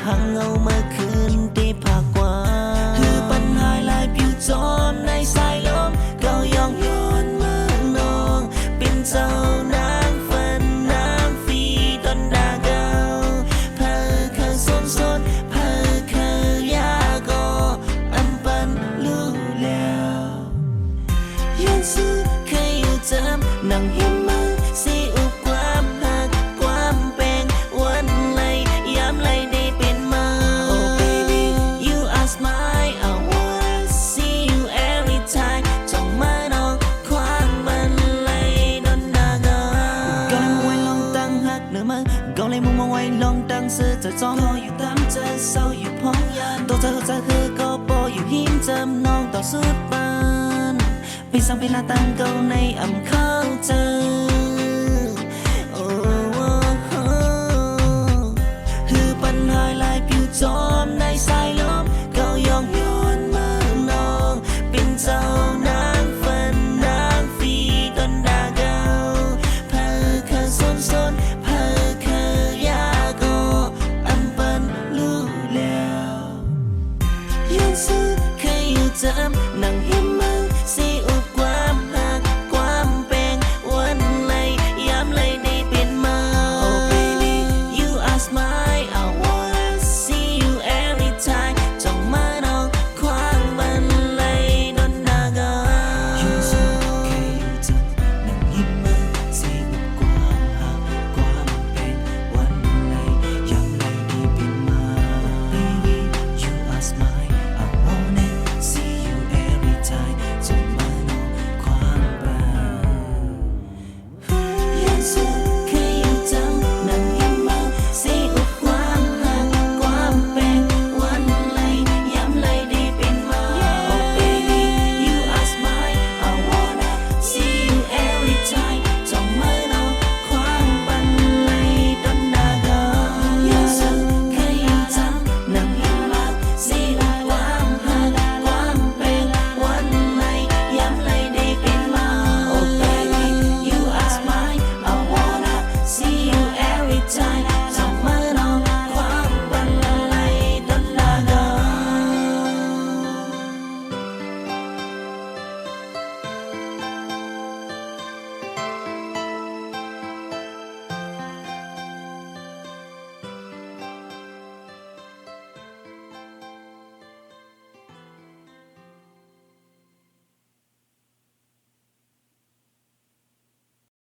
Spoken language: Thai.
พังเอาเมื่อคืนที่ผ่ากว่าคือปัญหาลายผิวจอมในสายลมก็ยองย้อนเมื่อนองเป็นเจ้านางฝันนางฟีตอนดาเกาเพอเคยสนเพอเคยยากออันปันรู้แล้วย้อนซื้อเคยอยู่เจิมนั่งเห็นมือสิอุกความหักความแปลงวันไหลย้ำไหลได้เป็นมา Oh baby you are smile I wanna see you every time จ้องมาน้องความมันไหลดนดาเกาก็เลยมุ่งไว้ลองตั้งหักเนื้อมันก็เลยมุ่งมาไว้ลองตั้งซื้อจะจ้องรออยู่ตามเจอเศร้าอยู่พองยันตัวเธอคือก็ปออยู่หิมจำน้องต่อสุดปานไปสั่งไปลาตั้งเก่าในอำเข้าเจอ